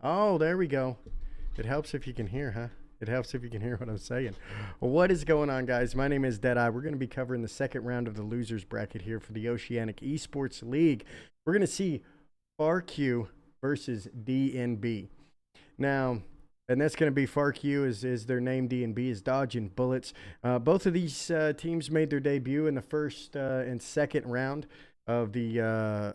Oh, there we go. It helps if you can hear, huh? It helps if you can hear what I'm saying. What is going on, guys? My name is Deadeye. We're going to be covering the second round of the losers bracket here for the Oceanic Esports League. We're going to see FARQ versus DnB. Now, and that's going to be FARQ is their name. DnB is dodging bullets. Both of these teams made their debut in the first and second round of the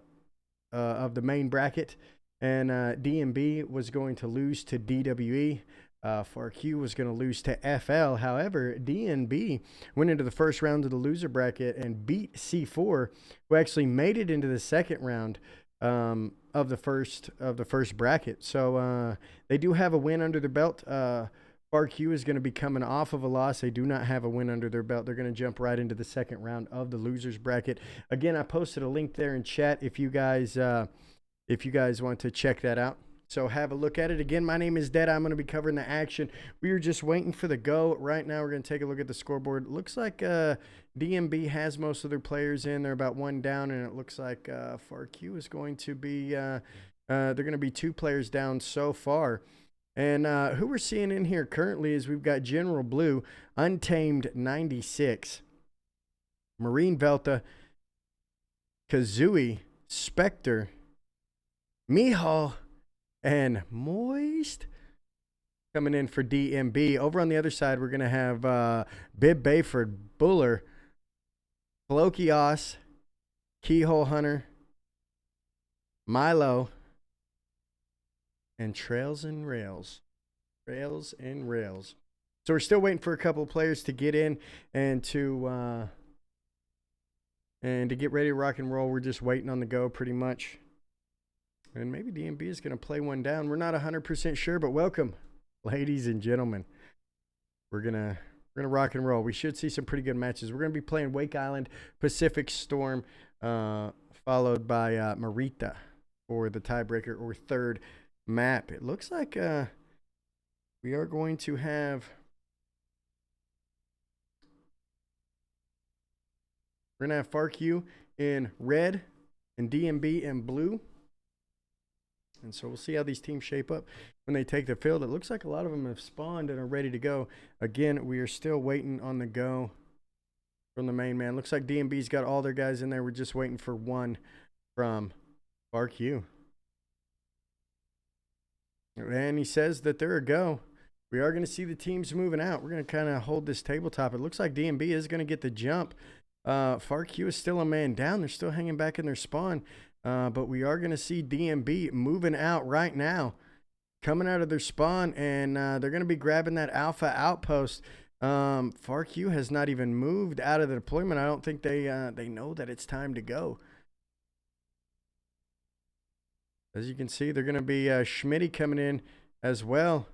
main bracket. And DnB was going to lose to DWE. FARQ was going to lose to FL. However, DnB went into the first round of the loser bracket and beat C4, who actually made it into the second round of the first bracket. So they do have a win under their belt. FARQ is going to be coming off of a loss. They do not have a win under their belt. They're going to jump right into the second round of the losers bracket. Again, I posted a link there in chat if you guys want to check that out. So have a look at it. Again, my name is Dead. I'm going to be covering the action. We are just waiting for the go. Right now, we're going to take a look at the scoreboard. Looks like DnB has most of their players in. They're about one down, and it looks like FARQ is going to be they're going to be 2 players down so far. And who we're seeing in here currently is we've got General Blue, Untamed 96, Marine Velta, Kazooie, Spectre, Mihal, and Moist coming in for DnB. Over on the other side, we're going to have Bib Bayford, Buller, Flokios, Keyhole Hunter, Milo, and Trails and Rails. Trails and Rails. So we're still waiting for a couple of players to get in and to get ready to rock and roll. We're just waiting on the go pretty much. And maybe DnB is going to play one down. We're not 100% sure, but welcome, ladies and gentlemen. We're gonna rock and roll. We should see some pretty good matches. We're going to be playing Wake Island, Pacific Storm, followed by Marita for the tiebreaker or third map. It looks like we are going to have... We're going to have FARQ in red and DnB in blue. And so we'll see how these teams shape up when they take the field. It looks like a lot of them have spawned and are ready to go. Again, we are still waiting on the go from the main man. Looks like DnB's got all their guys in there. We're just waiting for one from FARQ. And he says that they're a go. We are going to see the teams moving out. We're going to kind of hold this tabletop. It looks like DnB is going to get the jump. FARQ is still a man down. They're still hanging back in their spawn. But we are going to see DnB moving out right now, coming out of their spawn, and they're going to be grabbing that alpha outpost. FARQ has not even moved out of the deployment. I don't think they know that it's time to go. As you can see, they're going to be Schmitty coming in as well.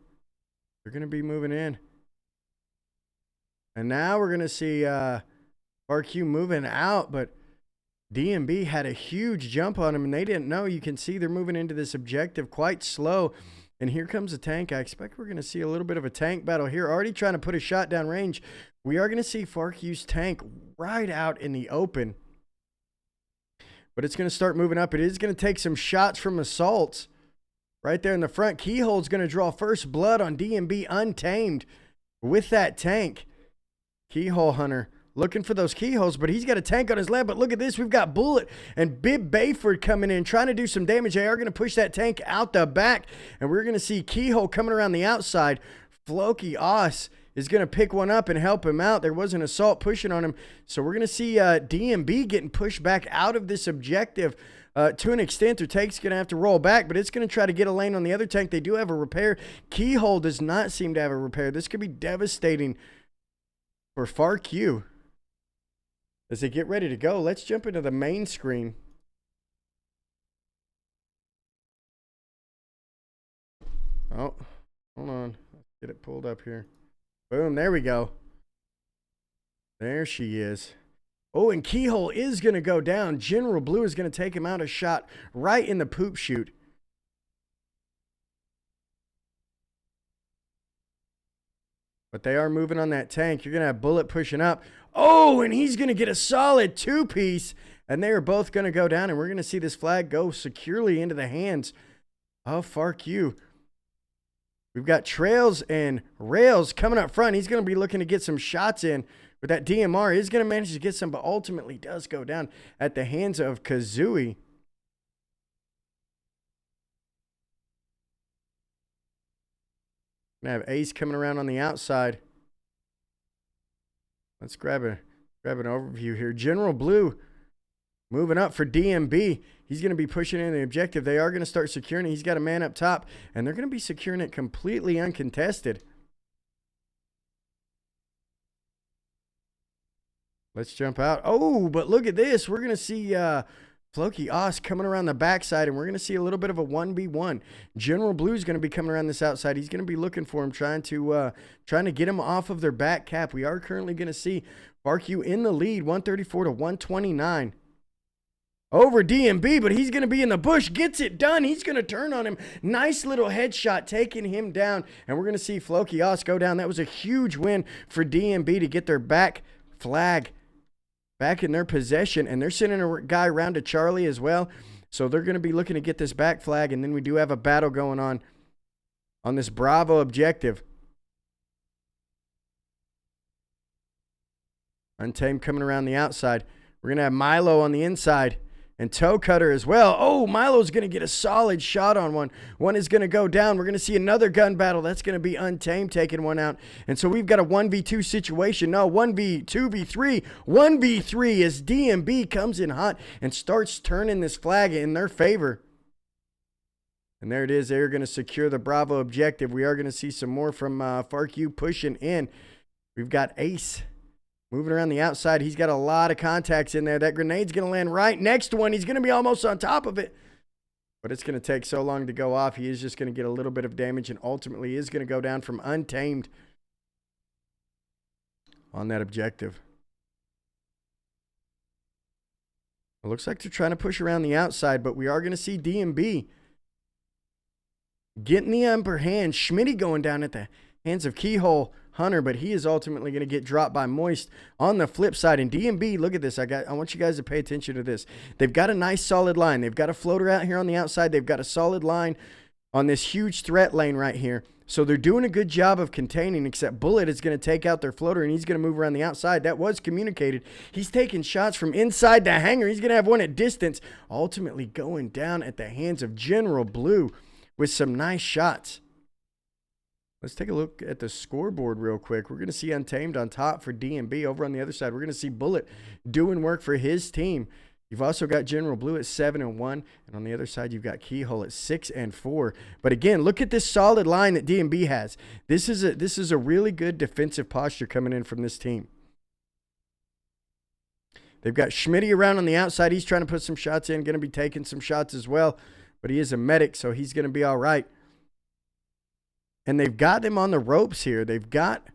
They're going to be moving in. And now we're going to see FARQ moving out, but DnB had a huge jump on them, and they didn't know. You can see they're moving into this objective quite slow. And here comes a tank. I expect we're going to see a little bit of a tank battle here. Already trying to put a shot down range. We are going to see FARQ's tank right out in the open. But it's going to start moving up. It is going to take some shots from assaults. Right there in the front. Keyhole's going to draw first blood on DnB Untamed with that tank. Keyhole Hunter looking for those keyholes, but he's got a tank on his left. But look at this. We've got Bullet and Bib Bayford coming in, trying to do some damage. They are going to push that tank out the back, and we're going to see Keyhole coming around the outside. Flokios is going to pick one up and help him out. There was an assault pushing on him, so we're going to see DnB getting pushed back out of this objective to an extent. Their tank's going to have to roll back, but it's going to try to get a lane on the other tank. They do have a repair. Keyhole does not seem to have a repair. This could be devastating for FARQ. As they get ready to go, let's jump into the main screen. Oh, hold on. Let's get it pulled up here. Boom, there we go. There she is. Oh, and Keyhole is going to go down. General Blue is going to take him out a shot right in the poop chute. But they are moving on that tank. You're going to have Bullet pushing up. Oh, and he's going to get a solid 2-piece. And they are both going to go down. And we're going to see this flag go securely into the hands of FARQ. We've got Trails and Rails coming up front. He's going to be looking to get some shots in with that DMR. He's going to manage to get some, but ultimately does go down at the hands of Kazooie. Gonna have Ace coming around on the outside. Let's grab an overview here. General Blue moving up for DnB. He's going to be pushing in the objective. They are going to start securing it. He's got a man up top, and they're going to be securing it completely uncontested. Let's jump out. Oh, but look at this. We're going to see Floki Oz coming around the backside, and we're going to see a little bit of a 1v1. General Blue's going to be coming around this outside. He's going to be looking for him, trying to get him off of their back cap. We are currently going to see FARQ in the lead, 134 to 129. Over DnB, but he's going to be in the bush. Gets it done. He's going to turn on him. Nice little headshot, taking him down. And we're going to see Floki Oz go down. That was a huge win for DnB to get their back flag back in their possession. And they're sending a guy around to Charlie as well. So they're going to be looking to get this back flag. And then we do have a battle going on this Bravo objective. Untamed coming around the outside. We're going to have Milo on the inside. And Toe Cutter as well. Oh, Milo's going to get a solid shot on one. One is going to go down. We're going to see another gun battle. That's going to be Untamed taking one out. And so we've got a 1v2 situation. No, 1v3. 1v3 as DnB comes in hot and starts turning this flag in their favor. And there it is. They're going to secure the Bravo objective. We are going to see some more from FARQ pushing in. We've got Ace moving around the outside. He's got a lot of contacts in there. That grenade's going to land right next to one. He's going to be almost on top of it. But it's going to take so long to go off. He is just going to get a little bit of damage and ultimately is going to go down from Untamed on that objective. It looks like they're trying to push around the outside, but we are going to see DnB getting the upper hand. Schmitty going down at the hands of Keyhole Hunter, but he is ultimately going to get dropped by Moist on the flip side. And DnB, look at this. I want you guys to pay attention to this. They've got a nice solid line. They've got a floater out here on the outside. They've got a solid line on this huge threat lane right here. So they're doing a good job of containing, except Bullet is going to take out their floater, and he's going to move around the outside. That was communicated. He's taking shots from inside the hangar. He's going to have one at distance, ultimately going down at the hands of General Blue with some nice shots. Let's take a look at the scoreboard real quick. We're going to see Untamed on top for DnB. Over on the other side, we're going to see Bullet doing work for his team. You've also got General Blue at 7-1, and on the other side, you've got Keyhole at 6-4. But again, look at this solid line that DnB has. This is a really good defensive posture coming in from this team. They've got Schmitty around on the outside. He's trying to put some shots in, going to be taking some shots as well. But he is a medic, so he's going to be all right. And they've got them on the ropes here. They've got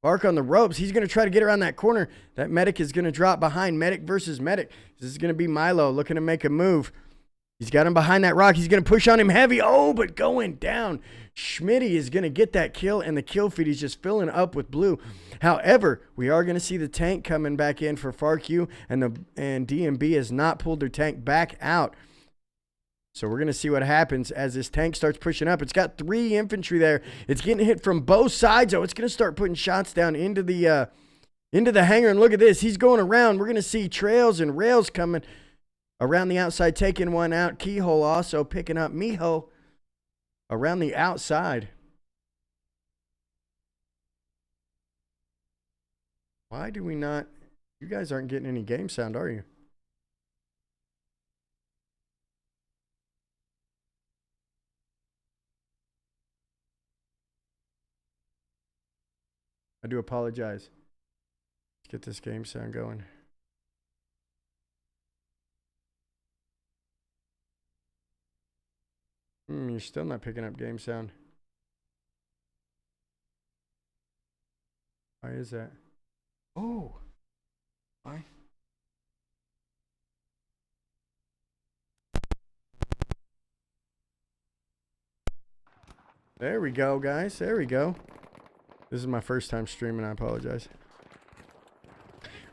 FARQ on the ropes. He's going to try to get around that corner. That medic is going to drop behind. Medic versus medic. This is going to be Milo looking to make a move. He's got him behind that rock. He's going to push on him heavy. Oh, but going down. Schmitty is going to get that kill, and the kill feed is just filling up with blue. However, we are going to see the tank coming back in for FARQ, and DnB has not pulled their tank back out. So we're going to see what happens as this tank starts pushing up. It's got 3 infantry there. It's getting hit from both sides. Oh, it's going to start putting shots down into the hangar. And look at this. He's going around. We're going to see Trails and Rails coming around the outside, taking one out. Keyhole also picking up Miho around the outside. Why do we not? You guys aren't getting any game sound, are you? I do apologize. Let's get this game sound going. You're still not picking up game sound. Why is that? Oh. Why? There we go, guys. There we go. This is my first time streaming. I apologize.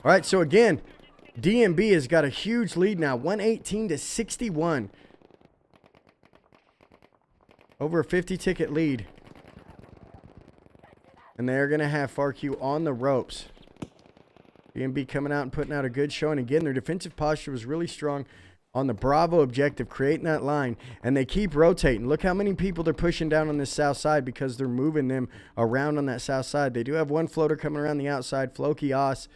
All right, so again, DnB has got a huge lead now, 118 to 61. Over a 50 ticket lead. And they're going to have FARQ on the ropes. DnB coming out and putting out a good showing. Again, their defensive posture was really strong on the Bravo objective, creating that line. And they keep rotating. Look how many people they're pushing down on this south side because they're moving them around on that south side. They do have one floater coming around the outside. Floki Os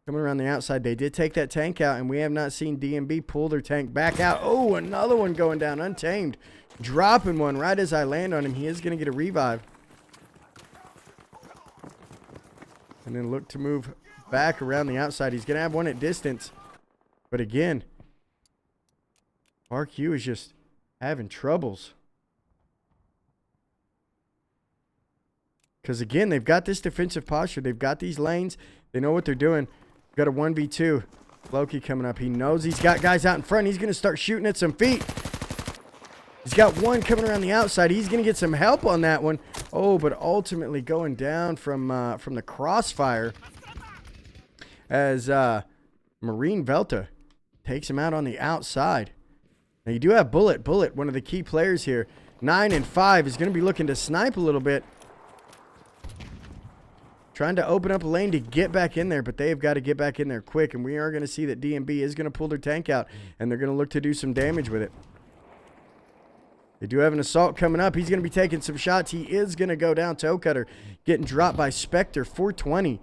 coming around the outside. They did take that tank out, and we have not seen DnB pull their tank back out. Oh, another one going down, untamed. Dropping one right as I land on him. He is going to get a revive. And then look to move back around the outside. He's going to have one at distance. But again, FARQ is just having troubles. Because again, they've got this defensive posture. They've got these lanes. They know what they're doing. Got a 1v2. Loki coming up. He knows he's got guys out in front. He's going to start shooting at some feet. He's got one coming around the outside. He's going to get some help on that one. Oh, but ultimately going down from the crossfire as Marine Velta takes him out on the outside. Now you do have Bullet. Bullet, one of the key players here. 9 and 5 is going to be looking to snipe a little bit. Trying to open up a lane to get back in there, but they've got to get back in there quick. And we are going to see that DnB is going to pull their tank out, and they're going to look to do some damage with it. They do have an assault coming up. He's going to be taking some shots. He is going to go down. Toe Cutter getting dropped by Spectre. 420.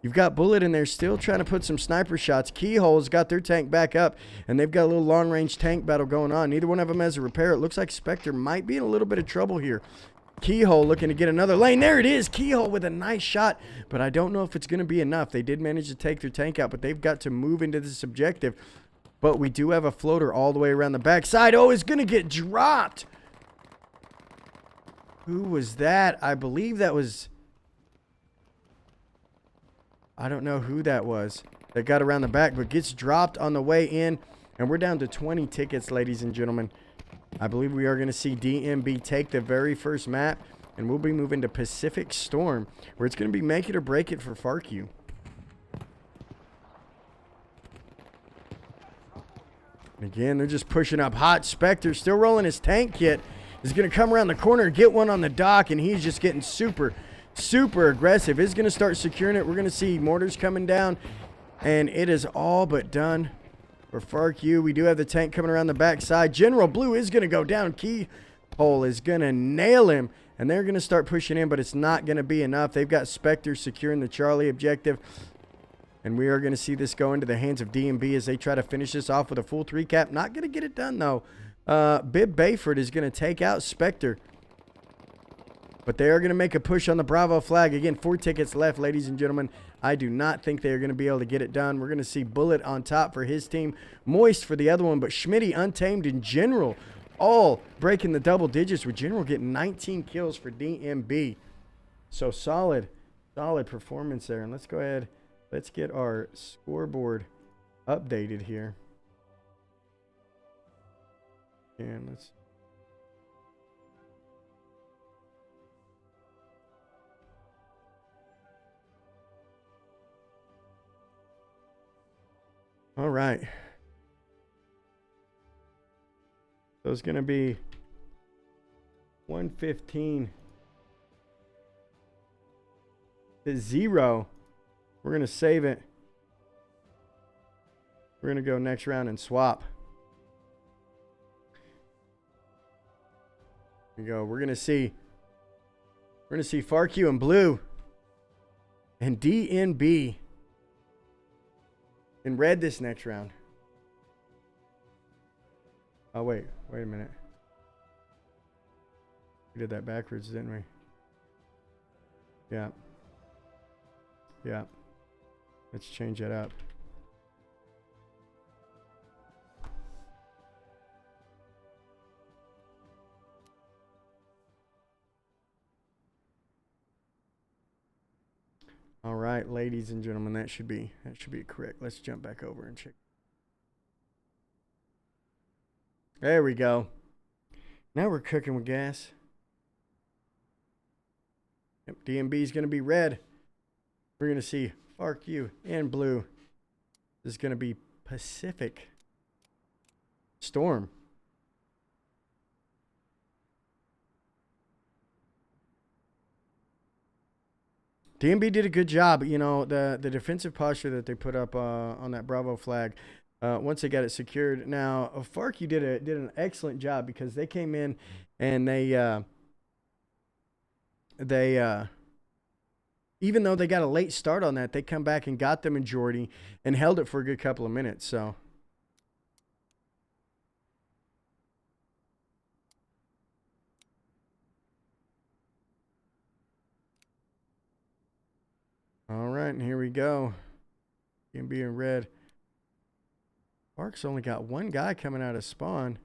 You've got Bullet in there still trying to put some sniper shots. Keyhole's got their tank back up, and they've got a little long-range tank battle going on. Neither one of them has a repair. It looks like Spectre might be in a little bit of trouble here. Keyhole looking to get another lane. There it is. Keyhole with a nice shot, but I don't know if it's going to be enough. They did manage to take their tank out, but they've got to move into this objective. But we do have a floater all the way around the backside. Oh, it's going to get dropped. Who was that? I believe that was... I don't know who that was that got around the back, but gets dropped on the way in. And we're down to 20 tickets, ladies and gentlemen. I believe we are going to see DnB take the very first map, and we'll be moving to Pacific Storm, where it's going to be make it or break it for FARQ. Again, they're just pushing up hot. Spectre still rolling his tank kit. Is going to come around the corner and get one on the dock, and he's just getting super aggressive. Is going to start securing it. We're going to see mortars coming down, and it is all but done for FARQ. We do have the tank coming around the backside. General Blue is going to go down. Keyhole is going to nail him, and they're going to start pushing in, but it's not going to be enough. They've got Spectre securing the Charlie objective, and we are going to see this go into the hands of DnB as they try to finish this off with a full 3-cap. Not going to get it done, though. Bib Bayford is going to take out Spectre. But they are going to make a push on the Bravo flag. Again, 4 tickets left, ladies and gentlemen. I do not think they are going to be able to get it done. We're going to see Bullet on top for his team. Moist for the other one. But Schmitty, Untamed, and General all breaking the double digits, with General getting 19 kills for DnB. So solid performance there. And let's go ahead. Let's get our scoreboard updated here. And let's... All right. So it's going to be 115 to 0. We're going to save it. We're going to go next round and swap. Here we go. We're going to see FARQ in blue and DnB in red this next round. Oh, wait a minute. We did that backwards, didn't we? Yeah. Let's change that up. All right, ladies and gentlemen, that should be correct. Let's jump back over and check. There we go. Now we're cooking with gas. Yep, DnB is going to be red. We're going to see FARQ in blue. This is going to be Pacific Storm. DnB did a good job. You know, the defensive posture that they put up on that Bravo flag, once they got it secured. Now, FARQ did an excellent job because they came in and they even though they got a late start on that, they come back and got the majority and held it for a good couple of minutes. So. All right, and here we go. DnB in red. FARQ's only got one guy coming out of spawn.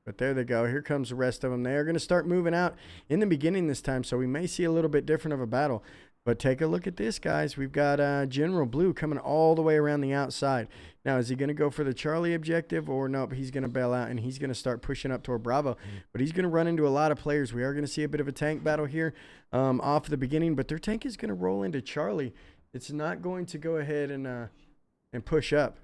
But there they go. Here comes the rest of them. They are going to start moving out in the beginning this time, so we may see a little bit different of a battle. But take a look at this, guys. We've got General Blue coming all the way around the outside. Now, is he going to go for the Charlie objective or nope? He's going to bail out, and he's going to start pushing up toward Bravo. But he's going to run into a lot of players. We are going to see a bit of a tank battle here off the beginning, but their tank is going to roll into Charlie. It's not going to go ahead and push up.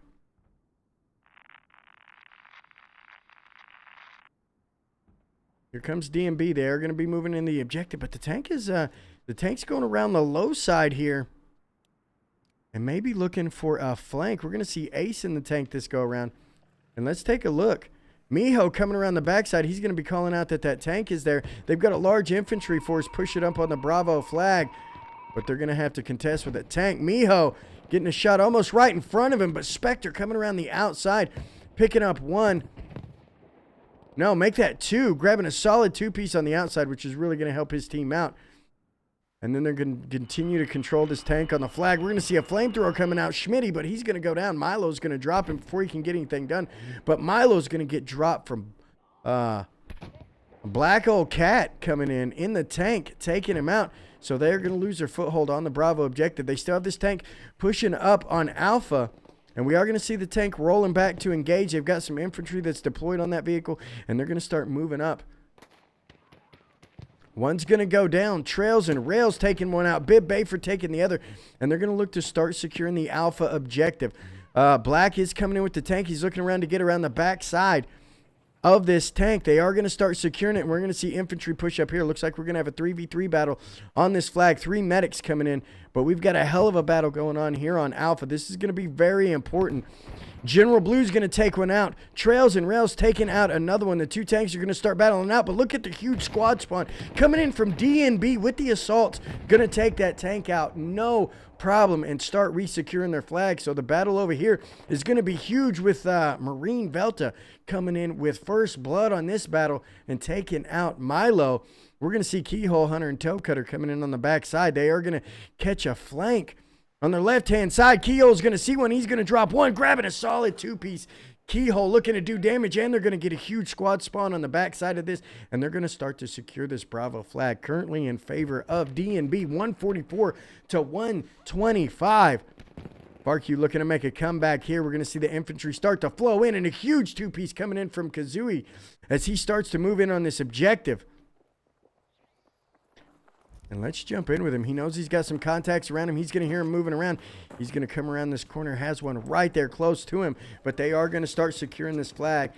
Here comes DnB. They are going to be moving in the objective, but the tank's going around the low side here and maybe looking for a flank. We're going to see Ace in the tank this go around. And let's take a look. Miho coming around the backside. He's going to be calling out that tank is there. They've got a large infantry force pushing up on the Bravo flag, but they're going to have to contest with a tank. Miho getting a shot almost right in front of him, but Spectre coming around the outside, picking up one. No, make that two. Grabbing a solid two-piece on the outside, which is really going to help his team out. And then they're going to continue to control this tank on the flag. We're going to see a flamethrower coming out. Schmitty, but he's going to go down. Milo's going to drop him before he can get anything done. But Milo's going to get dropped from Black Old Cat coming in the tank, taking him out. So they're going to lose their foothold on the Bravo objective. They still have this tank pushing up on Alpha. And we are going to see the tank rolling back to engage. They've got some infantry that's deployed on that vehicle, and they're going to start moving up. One's going to go down. Trails and Rails taking one out. Bib Bayford taking the other. And they're going to look to start securing the Alpha objective. Black is coming in with the tank. He's looking around to get around the back side of this tank. They are going to start securing it, and we're going to see infantry push up here. Looks like we're going to have a 3v3 battle on this flag. 3 medics coming in, but we've got a hell of a battle going on here on Alpha. This is going to be very important. General Blue's going to take one out. Trails and Rails taking out another one. The two tanks are going to start battling out, but look at the huge squad spawn coming in from DnB with the assaults. Going to take that tank out. No problem and start resecuring their flag. So the battle over here is going to be huge with Marine Velta coming in with first blood on this battle and taking out Milo. We're going to see Keyhole Hunter and Toe Cutter coming in on the backside. They are going to catch a flank on their left-hand side. Keyhole's going to see one. He's going to drop one, grabbing a solid two-piece. Keyhole looking to do damage, and they're going to get a huge squad spawn on the backside of this, and they're going to start to secure this Bravo flag, currently in favor of DnB, 144 to 125. FARQ looking to make a comeback here. We're going to see the infantry start to flow in, and a huge two-piece coming in from Kazooie as he starts to move in on this objective. And let's jump in with him. He knows he's got some contacts around him. He's going to hear him moving around. He's going to come around this corner. Has one right there close to him. But they are going to start securing this flag.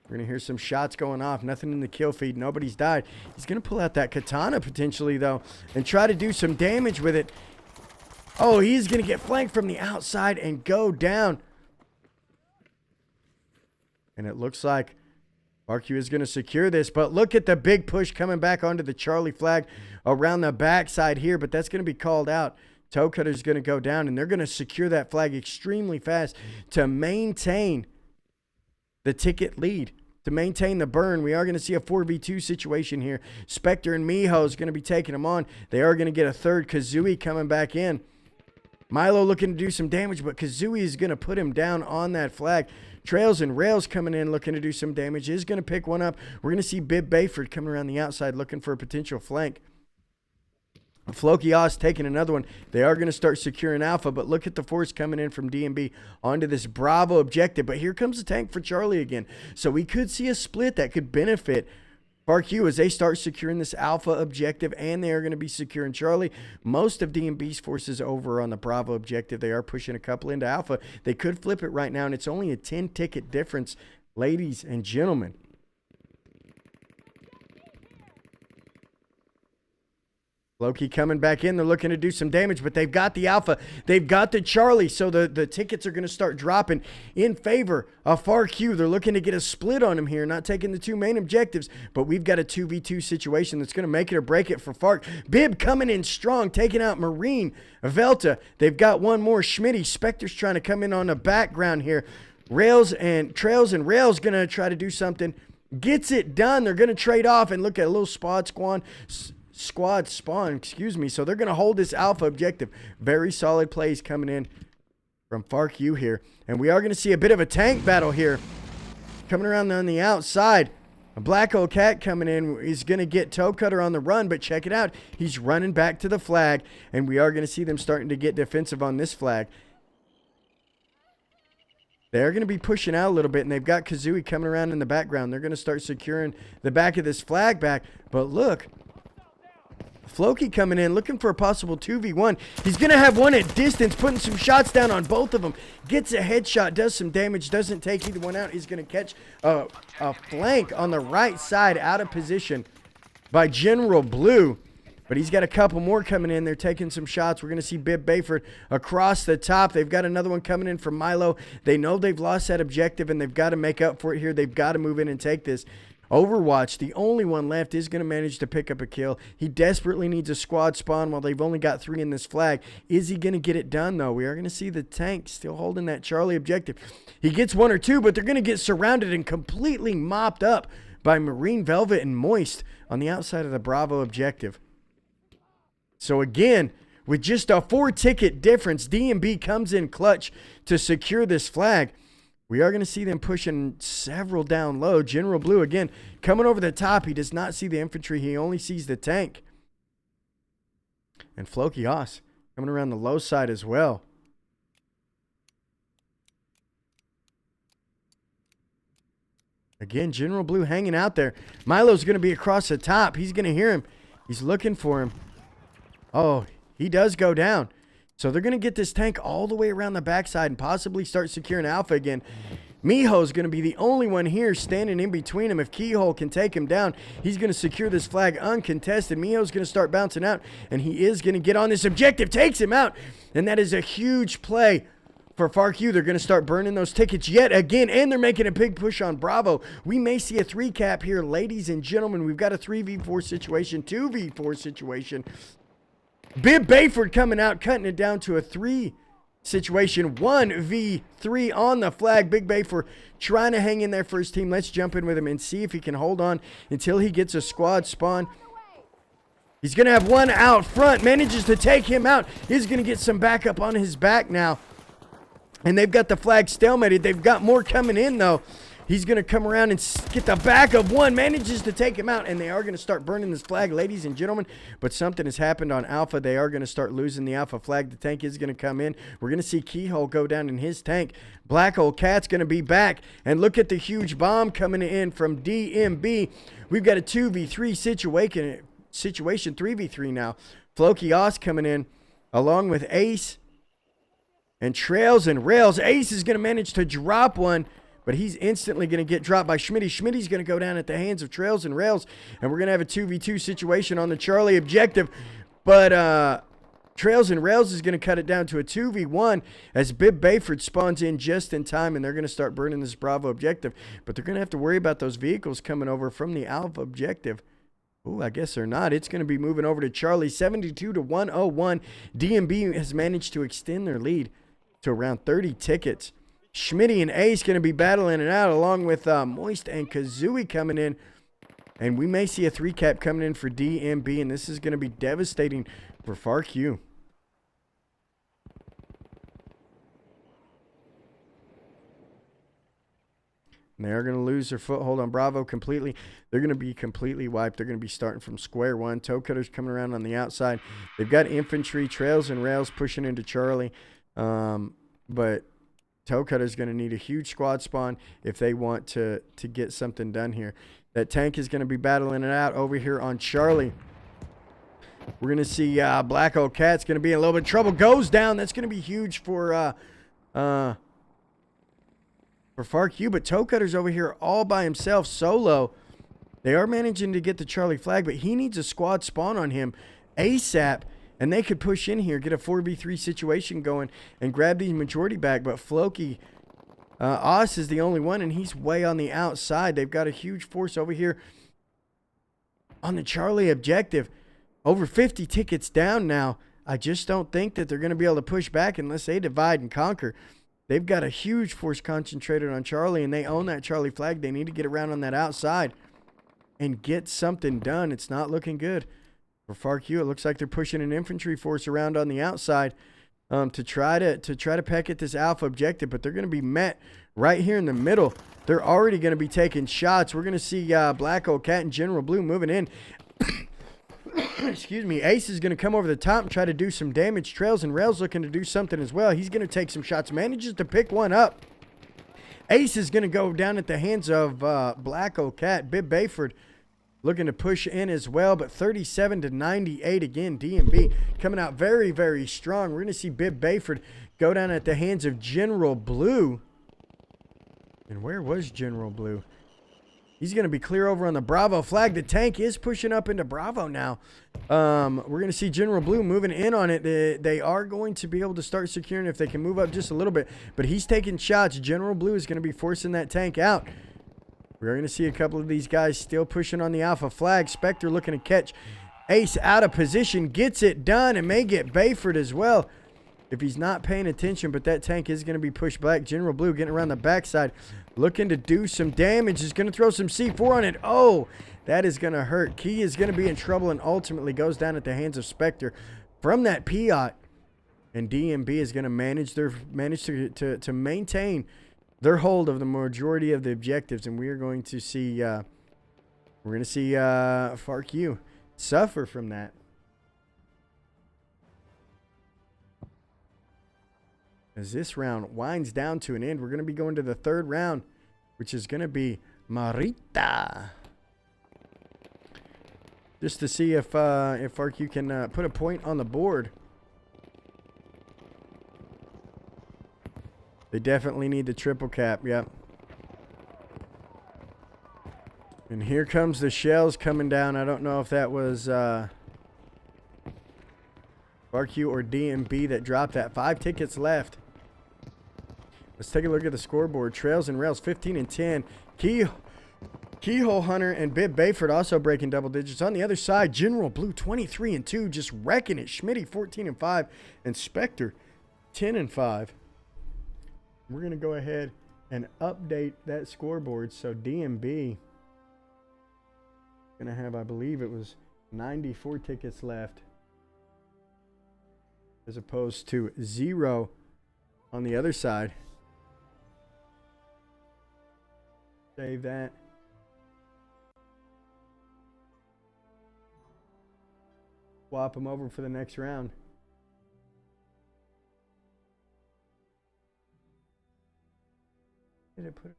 We're going to hear some shots going off. Nothing in the kill feed. Nobody's died. He's going to pull out that katana potentially, though, and try to do some damage with it. Oh, he's going to get flanked from the outside and go down. And it looks like FARQ is going to secure this, but look at the big push coming back onto the Charlie flag around the backside here, but that's going to be called out. Toe Cutter's going to go down, and they're going to secure that flag extremely fast to maintain the ticket lead, to maintain the burn. We are going to see a 4v2 situation here. Spectre and Miho is going to be taking them on. They are going to get a third Kazooie coming back in. Milo looking to do some damage, but Kazooie is going to put him down on that flag. Trails and Rails coming in looking to do some damage. Is going to pick one up. We're going to see Bib Bayford coming around the outside looking for a potential flank. Floki Oz taking another one. They are going to start securing Alpha, but look at the force coming in from DnB onto this Bravo objective. But here comes the tank for Charlie again. So we could see a split that could benefit FARQ as they start securing this Alpha objective, and they are going to be securing Charlie. Most of DnB's forces over on the Bravo objective. They are pushing a couple into Alpha. They could flip it right now, and it's only a 10-ticket difference, ladies and gentlemen. Loki coming back in. They're looking to do some damage, but they've got the Alpha. They've got the Charlie, so the tickets are going to start dropping in favor of FARQ. They're looking to get a split on him here, not taking the two main objectives, but we've got a 2v2 situation that's going to make it or break it for FARQ. Bib coming in strong, taking out Marine, Velta. They've got one more. Schmitty, Spectre's trying to come in on the background here. Trails and Rails going to try to do something. Gets it done. They're going to trade off and look at a little squad spawn, excuse me. So they're going to hold this Alpha objective. Very solid plays coming in from FARQ here. And we are going to see a bit of a tank battle here. Coming around on the outside. A Black Old Cat coming in. He's going to get Toe Cutter on the run, but check it out. He's running back to the flag, and we are going to see them starting to get defensive on this flag. They're going to be pushing out a little bit, and they've got Kazooie coming around in the background. They're going to start securing the back of this flag back. But look, Floki coming in, looking for a possible 2v1. He's going to have one at distance, putting some shots down on both of them. Gets a headshot, does some damage, doesn't take either one out. He's going to catch a flank on the right side out of position by General Blue. But he's got a couple more coming in. They're taking some shots. We're going to see Bib Bayford across the top. They've got another one coming in from Milo. They know they've lost that objective, and they've got to make up for it here. They've got to move in and take this. Overwatch, the only one left, is going to manage to pick up a kill. He desperately needs a squad spawn while they've only got 3 in this flag. Is he going to get it done, though? We are going to see the tank still holding that Charlie objective. He gets 1 or 2, but they're going to get surrounded and completely mopped up by Marine, Velvet, and Moist on the outside of the Bravo objective. So again, with just a 4-ticket difference, DnB comes in clutch to secure this flag. We are going to see them pushing several down low. General Blue, again, coming over the top. He does not see the infantry. He only sees the tank. And Floki Haas coming around the low side as well. Again, General Blue hanging out there. Milo's going to be across the top. He's going to hear him. He's looking for him. Oh, he does go down. So they're going to get this tank all the way around the backside and possibly start securing Alpha again. Miho's going to be the only one here standing in between him. If Keyhole can take him down, he's going to secure this flag uncontested. Miho's going to start bouncing out, and he is going to get on this objective. Takes him out, and that is a huge play for FARQ. They're going to start burning those tickets yet again, and they're making a big push on Bravo. We may see a 3-cap here, ladies and gentlemen. We've got a 3v4 situation, 2v4 situation. Bib Bayford coming out, cutting it down to a 3 situation. 1v3 on the flag. Big Bayford trying to hang in there for his team. Let's jump in with him and see if he can hold on until he gets a squad spawn. He's going to have one out front. Manages to take him out. He's going to get some backup on his back now. And they've got the flag stalemated. They've got more coming in, though. He's going to come around and get the back of one. Manages to take him out. And they are going to start burning this flag, ladies and gentlemen. But something has happened on Alpha. They are going to start losing the Alpha flag. The tank is going to come in. We're going to see Keyhole go down in his tank. Black Old Cat's going to be back. And look at the huge bomb coming in from DnB. We've got a 2v3 situation. 3v3 now. Floki Oz coming in along with Ace and Trails and Rails. Ace is going to manage to drop one, but he's instantly going to get dropped by Schmitty. Schmitty's going to go down at the hands of Trails and Rails, and we're going to have a 2v2 situation on the Charlie objective. But Trails and Rails is going to cut it down to a 2v1 as Bib Bayford spawns in just in time, and they're going to start burning this Bravo objective. But they're going to have to worry about those vehicles coming over from the Alpha objective. Oh, I guess they're not. It's going to be moving over to Charlie, 72 to 101. DnB has managed to extend their lead to around 30 tickets. Schmitty and Ace going to be battling it out along with Moist and Kazooie coming in. And we may see a 3-cap coming in for DnB, and this is going to be devastating for FARQ. And they are going to lose their foothold on Bravo completely. They're going to be completely wiped. They're going to be starting from square one. Toe Cutters coming around on the outside. They've got infantry, Trails and Rails pushing into Charlie. But Toe Cutter's going to need a huge squad spawn if they want to get something done here. That tank is going to be battling it out over here on Charlie. We're going to see Black Old Cat's going to be in a little bit of trouble. Goes down. That's going to be huge for FARQ. But Toe Cutter's over here all by himself, solo. They are managing to get the Charlie flag, but he needs a squad spawn on him. ASAP, and they could push in here, get a 4v3 situation going, and grab these majority back. But Floki, Oz is the only one, and he's way on the outside. They've got a huge force over here on the Charlie objective. Over 50 tickets down now. I just don't think that they're going to be able to push back unless they divide and conquer. They've got a huge force concentrated on Charlie, and they own that Charlie flag. They need to get around on that outside and get something done. It's not looking good for FARQ. It looks like they're pushing an infantry force around on the outside to try to peck at this Alpha objective, but they're going to be met right here in the middle. They're already going to be taking shots. We're going to see Black Old Cat and General Blue moving in. Excuse me. Ace is going to come over the top and try to do some damage. Trails and Rails looking to do something as well. He's going to take some shots. Manages to pick one up. Ace is going to go down at the hands of Black Old Cat. Bib Bayford looking to push in as well, but 37-98 again. DnB coming out very, very strong. We're going to see Bib Bayford go down at the hands of General Blue. And where was General Blue? He's going to be clear over on the Bravo flag. The tank is pushing up into Bravo now. We're going to see General Blue moving in on it. They are going to be able to start securing if they can move up just a little bit. But he's taking shots. General Blue is going to be forcing that tank out. We're going to see a couple of these guys still pushing on the Alpha flag. Spectre looking to catch Ace out of position. Gets it done and may get Bayford as well if he's not paying attention. But that tank is going to be pushed back. General Blue getting around the backside. Looking to do some damage. Is going to throw some C4 on it. Oh, that is going to hurt. Key is going to be in trouble and ultimately goes down at the hands of Spectre from that Piat. And DnB is going to manage to maintain their hold of the majority of the objectives. And we are going to see FARQ suffer from that. As this round winds down to an end, we're going to be going to the third round, which is going to be Marita. Just to see if FARQ can put a point on the board. They definitely need the triple cap, yep. And here comes the shells coming down. I don't know if that was FARQ or DnB that dropped that. 5 tickets left. Let's take a look at the scoreboard. Trails and Rails 15-10. Keyhole Hunter and Bib Bayford also breaking double digits. On the other side, General Blue 23-2, just wrecking it. Schmitty 14-5 and Spectre 10-5. We're going to go ahead and update that scoreboard. So DnB going to have, I believe it was 94 tickets left as opposed to 0 on the other side. Save that. Swap them over for the next round. Did it put it?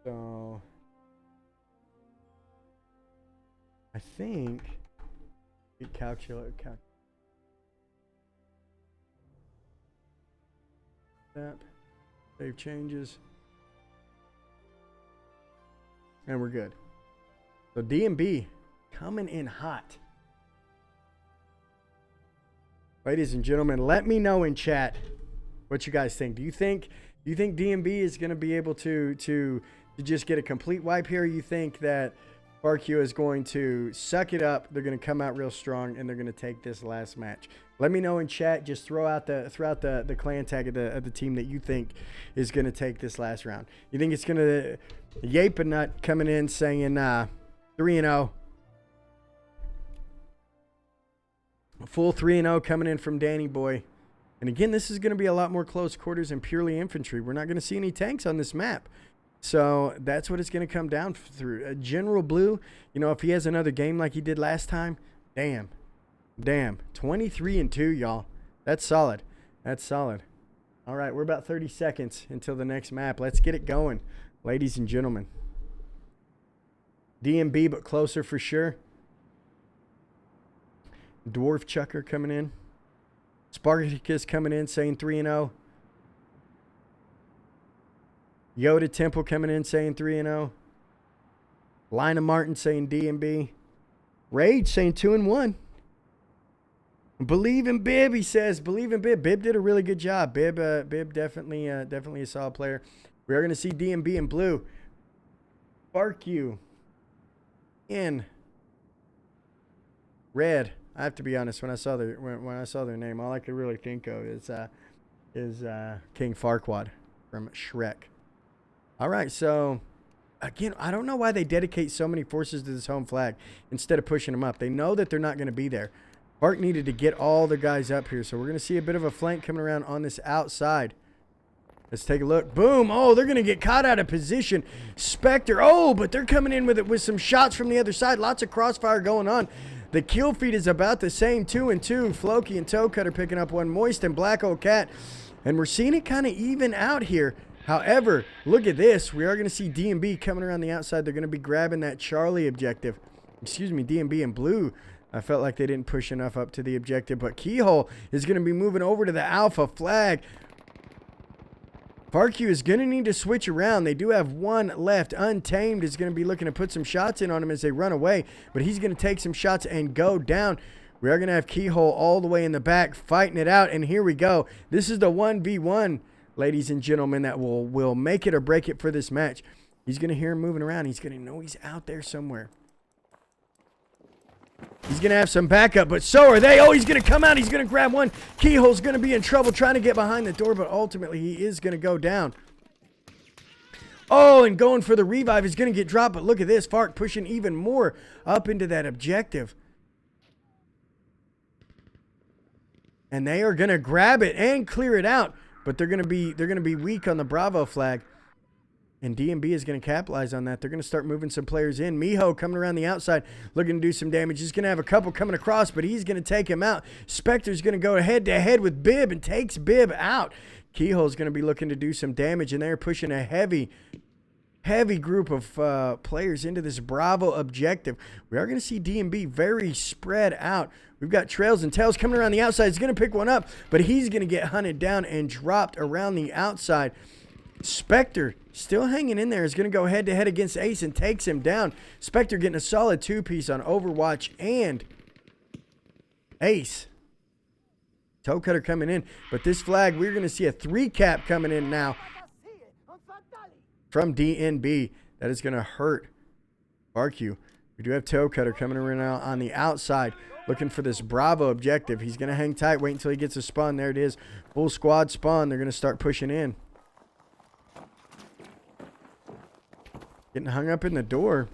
So I think it calculate. Save changes. And we're good. So DnB coming in hot. Ladies and gentlemen, let me know in chat what you guys think. Do you think DnB is going to be able to just get a complete wipe here? Or you think that FARQ is going to suck it up, they're going to come out real strong, and they're going to take this last match? Let me know in chat. Just throw out the clan tag of the team that you think is going to take this last round. You think it's going to Yape and Nut coming in saying 3-0. Full 3-0 coming in from Danny Boy. And again, this is going to be a lot more close quarters and purely infantry. We're not going to see any tanks on this map. So that's what it's going to come down through. General Blue, you know, if he has another game like he did last time, damn. 23-2, y'all. That's solid. That's solid. All right, we're about 30 seconds until the next map. Let's get it going, ladies and gentlemen. DnB, but closer for sure. Dwarf Chucker coming in. Spartacus coming in saying 3-0. Yoda Temple coming in saying 3-0. Lina Martin saying DnB. Rage saying 2-1. Believe in Bib, he says. Believe in Bib. Bib did a really good job. Bib definitely a solid player. We are going to see DnB in blue. FARQ in red. I have to be honest. When I saw their name, all I could really think of is King Farquaad from Shrek. All right, so again, I don't know why they dedicate so many forces to this home flag instead of pushing them up. They know that they're not going to be there. FARQ needed to get all the guys up here, so we're going to see a bit of a flank coming around on this outside. Let's take a look. Boom. Oh, they're going to get caught out of position. Spectre. Oh, but they're coming in with some shots from the other side. Lots of crossfire going on. The kill feed is about the same, 2-2. Floki and Toe Cutter picking up one. Moist and Black Old Cat. And we're seeing it kind of even out here. However, look at this. We are going to see DnB coming around the outside. They're going to be grabbing that Charlie objective. Excuse me, DnB in blue. I felt like they didn't push enough up to the objective. But Keyhole is going to be moving over to the Alpha flag. FARQ is going to need to switch around. They do have one left. Untamed is going to be looking to put some shots in on him as they run away. But he's going to take some shots and go down. We are going to have Keyhole all the way in the back fighting it out. And here we go. This is the 1v1, ladies and gentlemen, that will make it or break it for this match. He's going to hear him moving around. He's going to know he's out there somewhere. He's going to have some backup, but so are they. Oh, he's going to come out. He's going to grab one. Keyhole's going to be in trouble trying to get behind the door, but ultimately he is going to go down. Oh, and going for the revive is going to get dropped, but look at this. FARQ pushing even more up into that objective. And they are going to grab it and clear it out, but they're going to be weak on the Bravo flag. And DnB is going to capitalize on that. They're going to start moving some players in. Miho coming around the outside, looking to do some damage. He's going to have a couple coming across, but he's going to take him out. Spectre's going to go head-to-head with Bib and takes Bib out. Keyhole's going to be looking to do some damage, and they're pushing a heavy group of players into this Bravo objective. We are going to see DnB very spread out. We've got Trails and Tails coming around the outside. He's going to pick one up, but he's going to get hunted down and dropped around the outside. Spectre still hanging in there is going to go head-to-head against Ace and takes him down. Spectre getting a solid two-piece on Overwatch and Ace. Toe Cutter coming in. But this flag, we're going to see a 3-cap coming in now from DnB. That is going to hurt FARQ. We do have Toe Cutter coming around on the outside looking for this Bravo objective. He's going to hang tight, wait until he gets a spawn. There it is. Full squad spawn. They're going to start pushing in. Getting hung up in the door.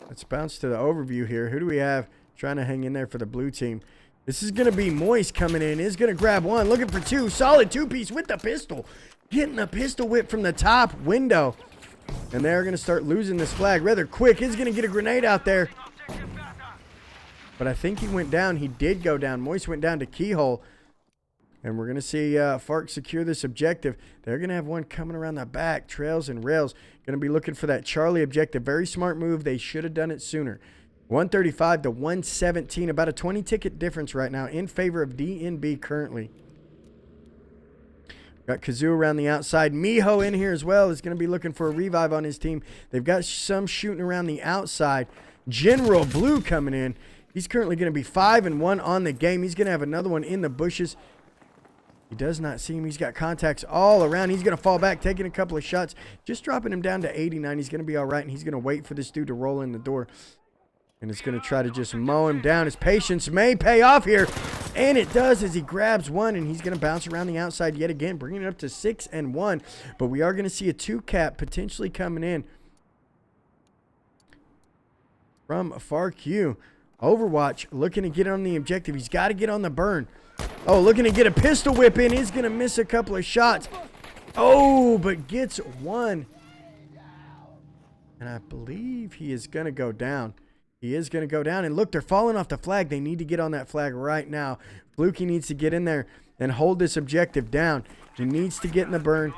Let's bounce to the overview here. Who do we have trying to hang in there for the blue team? This is going to be Moist coming in. Is going to grab one. Looking for two. Solid two-piece with the pistol. Getting a pistol whip from the top window. And they're going to start losing this flag rather quick. Is going to get a grenade out there. But I think he went down. He did go down. Moist went down to Keyhole. And we're going to see FARQ secure this objective. They're going to have one coming around the back. Trails and Rails going to be looking for that Charlie objective. Very smart move. They should have done it sooner. 135 to 117. About a 20-ticket difference right now in favor of DnB currently. Got Kazoo around the outside. Miho in here as well is going to be looking for a revive on his team. They've got some shooting around the outside. General Blue coming in. He's currently going to be 5-1 on the game. He's going to have another one in the bushes. He does not see him. He's got contacts all around. He's going to fall back, taking a couple of shots. Just dropping him down to 89. He's going to be all right, and he's going to wait for this dude to roll in the door. And it's going to try to just mow him down. His patience may pay off here. And it does as he grabs one, and he's going to bounce around the outside yet again, bringing it up to 6-1. But we are going to see a 2-cap potentially coming in from FARQ. Overwatch looking to get on the objective. He's got to get on the burn. Oh, looking to get a pistol whip in. He's going to miss a couple of shots. Oh, but gets one. And I believe he is going to go down. He is going to go down. And look, they're falling off the flag. They need to get on that flag right now. Fluky needs to get in there and hold this objective down. He needs to get in the burn.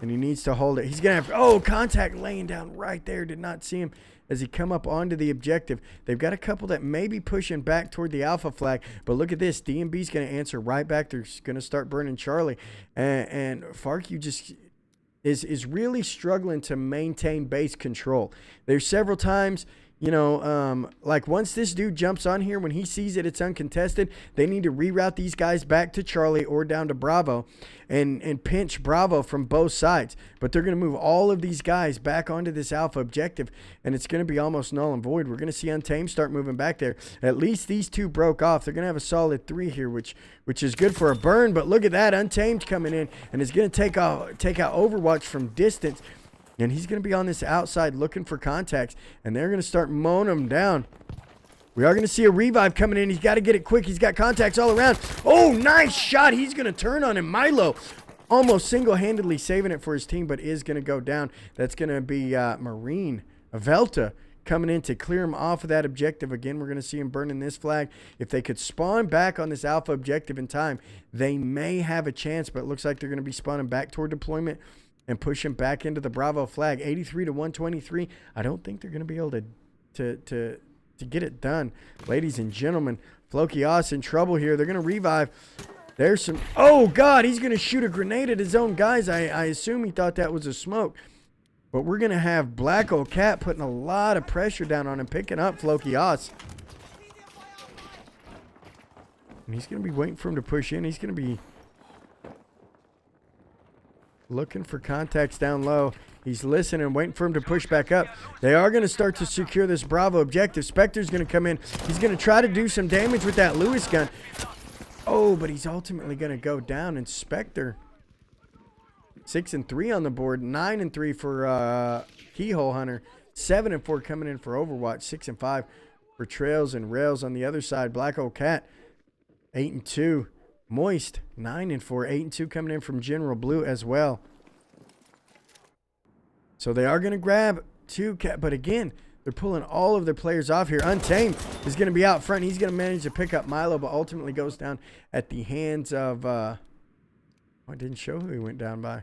And he needs to hold it. He's going to have, oh, contact laying down right there. Did not see him as he come up onto the objective. They've got a couple that may be pushing back toward the Alpha flag. But look at this. DnB's going to answer right back. They're going to start burning Charlie. And FARQ just is really struggling to maintain base control. There's several times, you know, like once this dude jumps on here, when he sees that it's uncontested, they need to reroute these guys back to Charlie or down to Bravo and pinch Bravo from both sides. But they're going to move all of these guys back onto this Alpha objective, and it's going to be almost null and void. We're going to see Untamed start moving back there. At least these two broke off. They're going to have a solid 3 here, which is good for a burn. But look at that, Untamed coming in, and is going to take out Overwatch from distance. And he's going to be on this outside looking for contacts. And they're going to start mowing him down. We are going to see a revive coming in. He's got to get it quick. He's got contacts all around. Oh, nice shot. He's going to turn on him. Milo almost single-handedly saving it for his team, but is going to go down. That's going to be Marine Velta coming in to clear him off of that objective. Again, we're going to see him burning this flag. If they could spawn back on this Alpha objective in time, they may have a chance, but it looks like they're going to be spawning back toward deployment and push him back into the Bravo flag. 83 to 123. I don't think they're going to be able to get it done. Ladies and gentlemen, Flokios in trouble here. They're going to revive. There's some... Oh, God, he's going to shoot a grenade at his own guys. I assume he thought that was a smoke. But we're going to have Black Old Cat putting a lot of pressure down on him, picking up Flokios. And he's going to be waiting for him to push in. He's going to be looking for contacts down low. He's listening, waiting for him to push back up. They are going to start to secure this Bravo objective. Spectre's going to come in. He's going to try to do some damage with that Lewis gun. Oh, but he's ultimately going to go down. And Spectre, 6-3 on the board. 9-3 for Keyhole Hunter. 7-4 coming in for Overwatch. 6-5 for Trails and Rails on the other side. Black Old Cat, 8-2. Moist, 9-4, 8-2 coming in from General Blue as well. So they are going to grab 2 cat, but again, they're pulling all of their players off here. Untamed is going to be out front. He's going to manage to pick up Milo, but ultimately goes down at the hands of, I didn't show who he went down by.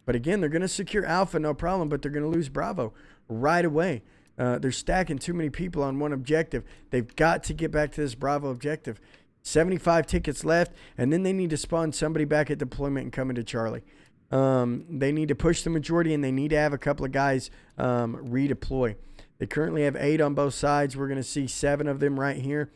But again, they're going to secure Alpha, no problem, but they're going to lose Bravo right away. They're stacking too many people on one objective. They've got to get back to this Bravo objective. 75 tickets left, and then they need to spawn somebody back at deployment and come into Charlie. They need to push the majority, and they need to have a couple of guys redeploy. They currently have 8 on both sides. We're going to see 7 of them right here.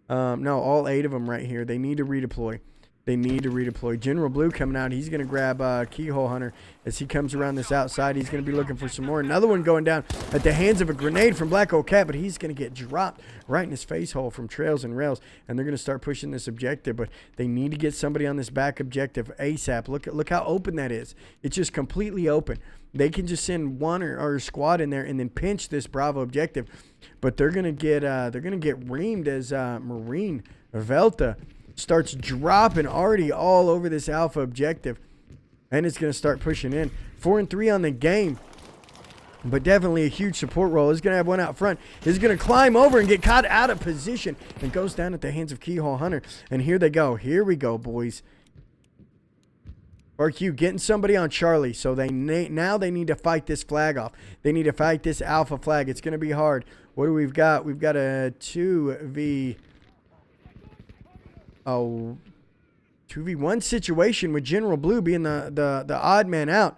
No, all 8 of them right here. They need to redeploy. They need to redeploy. General Blue coming out. He's going to grab Keyhole Hunter as he comes around this outside. He's going to be looking for some more. Another one going down at the hands of a grenade from Black Old Cat, but he's going to get dropped right in his face hole from Trails and Rails, and they're going to start pushing this objective, but they need to get somebody on this back objective ASAP. Look how open that is. It's just completely open. They can just send one or a squad in there and then pinch this Bravo objective, but they're going to get reamed as Marine Velta starts dropping already all over this Alpha objective, and it's going to start pushing in. 4-3 on the game, but definitely a huge support role. He's going to have one out front. He's going to climb over and get caught out of position and goes down at the hands of Keyhole Hunter. And here they go. Here we go, boys. FARQ getting somebody on Charlie, so now they need to fight this flag off. They need to fight this Alpha flag. It's going to be hard. What do we've got? We've got a 2v1 situation with General Blue being the odd man out.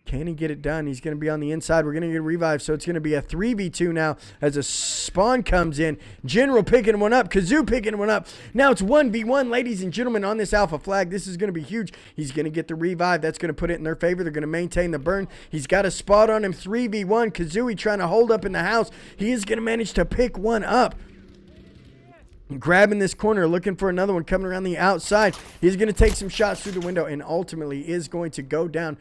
Can he get it done? He's going to be on the inside. We're going to get a revive, so it's going to be a 3v2 now as a spawn comes in. General picking one up. Kazoo picking one up. Now it's 1v1, ladies and gentlemen, on this Alpha flag. This is going to be huge. He's going to get the revive. That's going to put it in their favor. They're going to maintain the burn. He's got a spot on him. 3v1. Kazooie trying to hold up in the house. He is going to manage to pick one up. Grabbing this corner, looking for another one coming around the outside. He's going to take some shots through the window and ultimately is going to go down.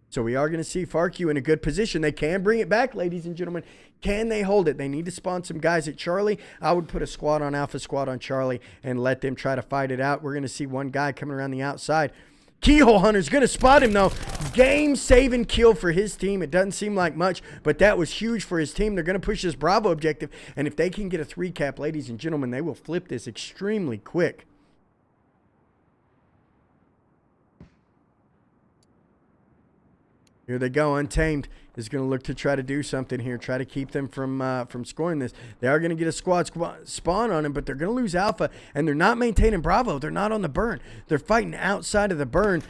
So we are going to see FARQ in a good position. They can bring it back, ladies and gentlemen. Can they hold it? They need to spawn some guys at Charlie. I would put a squad on Alpha, squad on Charlie, and let them try to fight it out. We're going to see one guy coming around the outside. Keyhole Hunter's going to spot him, though. Game-saving kill for his team. It doesn't seem like much, but that was huge for his team. They're going to push this Bravo objective, and if they can get a 3-cap, ladies and gentlemen, they will flip this extremely quick. Here they go. Untamed is going to look to try to do something here, try to keep them from scoring this. They are going to get a squad spawn on him, but they're going to lose Alpha, and they're not maintaining Bravo. They're not on the burn. They're fighting outside of the burn.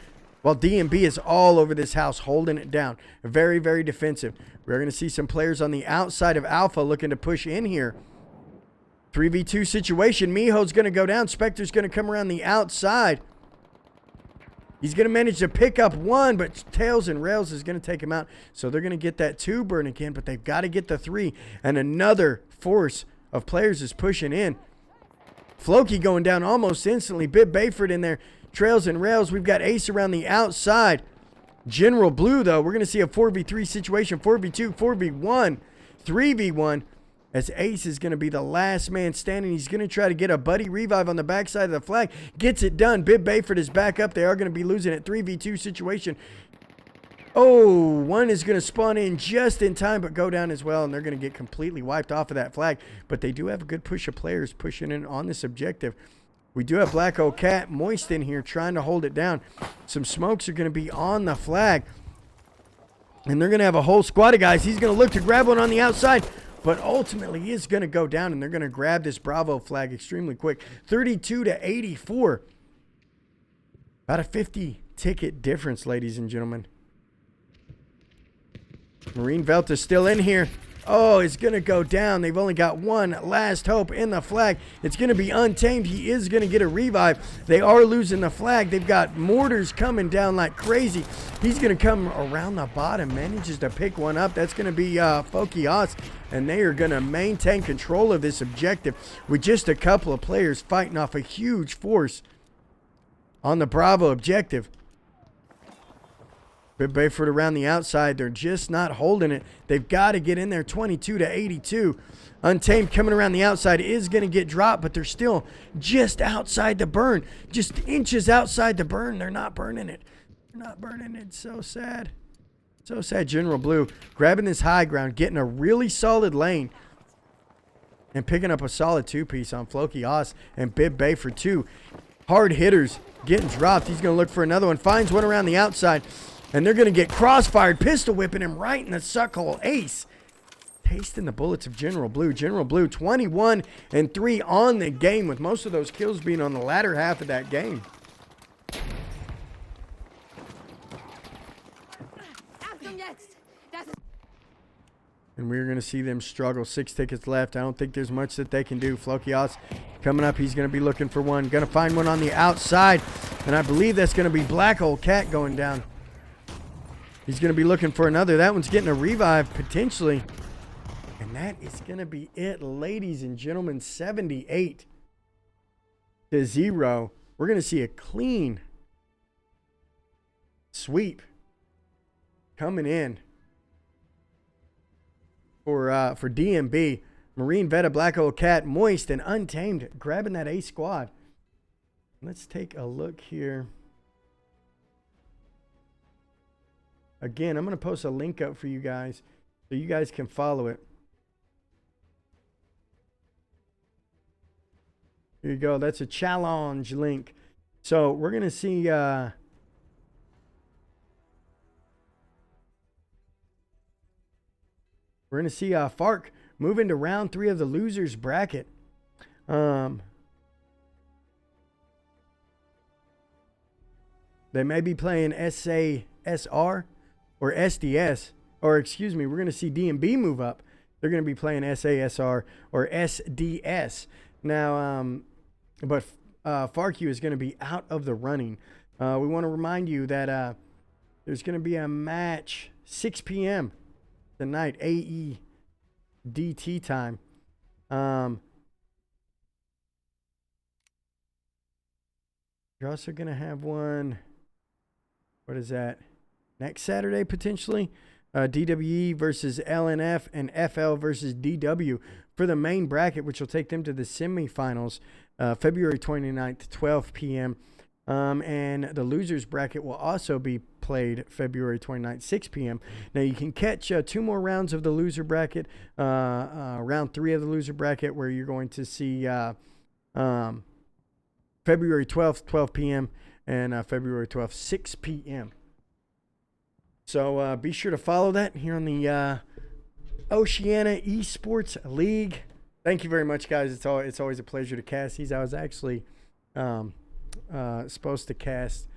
while DnB is all over this house holding it down. Very, very defensive. We're going to see some players on the outside of Alpha looking to push in here. 3v2 situation. Miho's going to go down. Spectre's going to come around the outside. He's going to manage to pick up one, but Tails and Rails is going to take him out. So they're going to get that 2 burn again, but they've got to get the 3. And another force of players is pushing in. Floki going down almost instantly. Bib Bayford in there. Trails and Rails. We've got Ace around the outside. General Blue, though, we're going to see a 4v3 situation. 4v2, 4v1, 3v1. As Ace is going to be the last man standing. He's going to try to get a buddy revive on the backside of the flag. Gets it done. Bib Bayford is back up. They are going to be losing at 3v2 situation. Oh, one is going to spawn in just in time, but go down as well, and they're going to get completely wiped off of that flag. But they do have a good push of players pushing in on this objective. We do have Black Old Cat Moist in here trying to hold it down. Some smokes are going to be on the flag. And they're going to have a whole squad of guys. He's going to look to grab one on the outside, but ultimately he is going to go down, and they're going to grab this Bravo flag extremely quick. 32-84. About a 50-ticket difference, ladies and gentlemen. Marine Velta still in here. Oh, it's going to go down. They've only got one last hope in the flag. It's going to be Untamed. He is going to get a revive. They are losing the flag. They've got mortars coming down like crazy. He's going to come around the bottom, manages to pick one up. That's going to be Fokios, and they are going to maintain control of this objective with just a couple of players fighting off a huge force on the Bravo objective. Bib Bayford around the outside. They're just not holding it. They've got to get in there. 22-82. Untamed coming around the outside is going to get dropped, but they're still just outside the burn. Just inches outside the burn. They're not burning it. They're not burning it. So sad. So sad. General Blue grabbing this high ground, getting a really solid lane, and picking up a solid 2-piece on Floki Oz and Bib Bayford too. Hard hitters getting dropped. He's going to look for another one. Finds one around the outside. And they're going to get crossfired, pistol whipping him right in the suck hole. Ace tasting the bullets of General Blue. General Blue 21-3 on the game, with most of those kills being on the latter half of that game. And we're going to see them struggle. 6 tickets left. I don't think there's much that they can do. Flokios coming up. He's going to be looking for one. Going to find one on the outside. And I believe that's going to be Black Old Cat going down. He's going to be looking for another. That one's getting a revive, potentially. And that is going to be it, ladies and gentlemen. 78-0. We're going to see a clean sweep coming in for DnB. Marine Veta, Black Old Cat, Moist, and Untamed grabbing that A squad. Let's take a look here. Again, I'm going to post a link up for you guys so you guys can follow it. Here you go. That's a challenge link. So we're going to see... we're going to see FARQ move into round 3 of the losers bracket. They may be playing SASR or SDS, or excuse me, we're going to see DnB move up. They're going to be playing SASR or SDS. Now, but FARQ is going to be out of the running. We want to remind you that there's going to be a match 6 p.m. tonight, AEDT time. You're also going to have one, what is that? Next Saturday, potentially. DWE versus LNF and FL versus DW for the main bracket, which will take them to the semifinals, February 29th, 12 p.m. And the losers bracket will also be played February 29th, 6 p.m. Now, you can catch 2 more rounds of the loser bracket, round 3 of the loser bracket, where you're going to see February 12th, 12 p.m. and February 12th, 6 p.m. So be sure to follow that here on the Oceania Esports League. Thank you very much, guys. It's always a pleasure to cast these. I was actually supposed to cast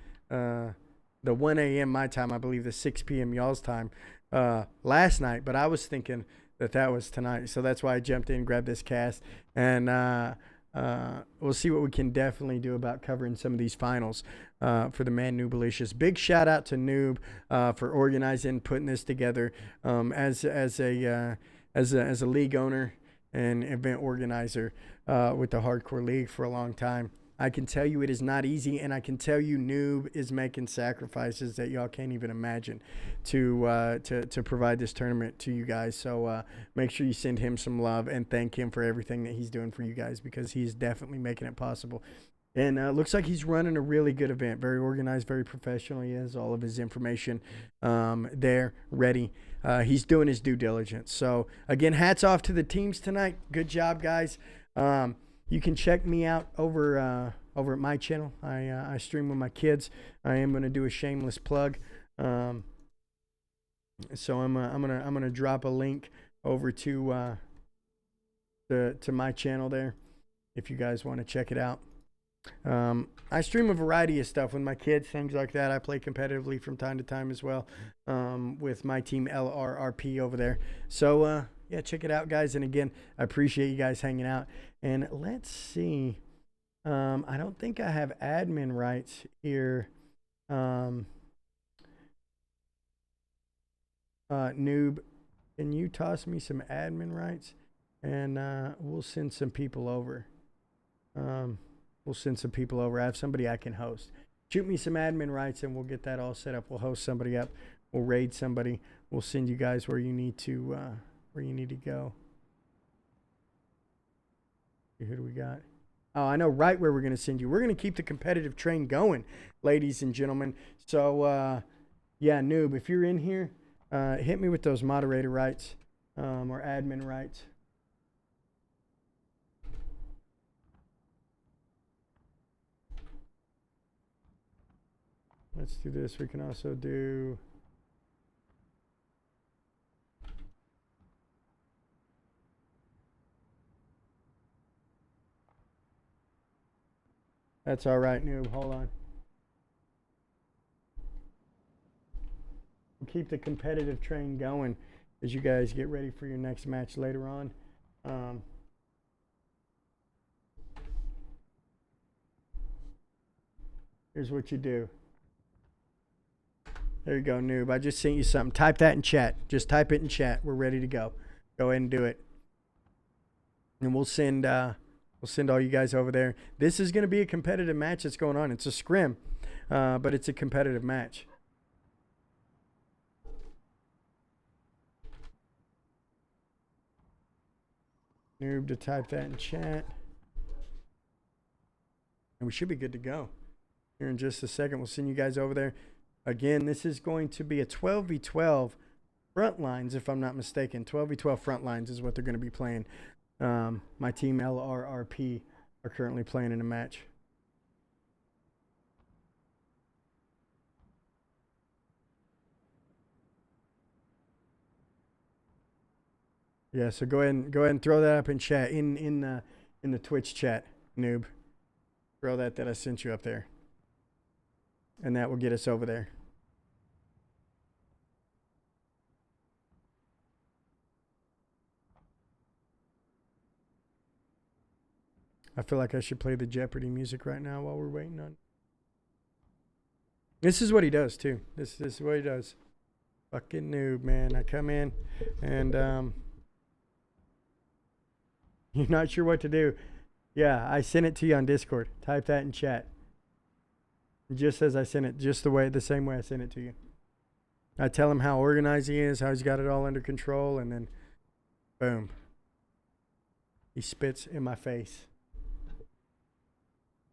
the 1 a.m. my time, I believe the 6 p.m. y'all's time last night, but I was thinking that was tonight. So that's why I jumped in, grabbed this cast, and we'll see what we can definitely do about covering some of these finals for the Man Noobalicious. Big shout out to Noob for organizing, putting this together as a league owner and event organizer with the Hardcore League for a long time. I can tell you it is not easy, and I can tell you Noob is making sacrifices that y'all can't even imagine to provide this tournament to you guys. So make sure you send him some love and thank him for everything that he's doing for you guys, because he's definitely making it possible. And looks like he's running a really good event. Very organized, very professional. He has all of his information there, ready. He's doing his due diligence. So, again, hats off to the teams tonight. Good job, guys. You can check me out over at my channel. I stream with my kids. I am going to do a shameless plug. So I'm gonna drop a link over to my channel there if you guys want to check it out. I stream a variety of stuff with my kids, things like that. I play competitively from time to time as well with my team LRRP over there. So yeah, check it out, guys. And again, I appreciate you guys hanging out. And let's see. I don't think I have admin rights here. Noob, can you toss me some admin rights? And we'll send some people over. We'll send some people over. I have somebody I can host. Shoot me some admin rights and we'll get that all set up. We'll host somebody up. We'll raid somebody. We'll send you guys where you need to go. Who do we got? Oh, I know right where we're going to send you. We're going to keep the competitive train going, ladies and gentlemen. So, yeah, Noob, if you're in here, hit me with those moderator rights or admin rights. Let's do this. We can also do... That's all right, Noob. Hold on. We'll keep the competitive train going as you guys get ready for your next match later on. Here's what you do. There you go, Noob. I just sent you something. Type that in chat. Just type it in chat. We're ready to go. Go ahead and do it. And we'll send all you guys over there. This is going to be a competitive match that's going on. It's a scrim, but it's a competitive match. Noob to type that in chat. And we should be good to go. Here in just a second, we'll send you guys over there. Again, this is going to be a 12v12 front lines, if I'm not mistaken. 12v12 front lines is what they're going to be playing. My team LRRP are currently playing in a match. Yeah, so go ahead and throw that up in chat in the Twitch chat, Noob. Throw that I sent you up there. And that will get us over there. I feel like I should play the Jeopardy music right now while we're waiting on. This is what he does too. This is what he does. Fucking Noob, man. I come in and you're not sure what to do. Yeah, I sent it to you on Discord. Type that in chat. It just says I sent it just the same way I sent it to you. I tell him how organized he is, how he's got it all under control, and then boom. He spits in my face.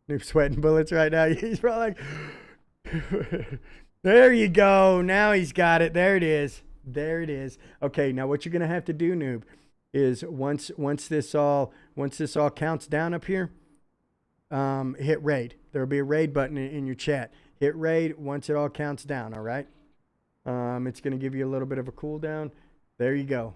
Noob's sweating bullets right now. He's probably like, there you go. Now he's got it. There it is. There it is. Okay, now what you're gonna have to do, Noob, is once this all counts down up here, hit raid. There'll be a raid button in your chat. Hit raid once it all counts down. All right. It's gonna give you a little bit of a cooldown. There you go.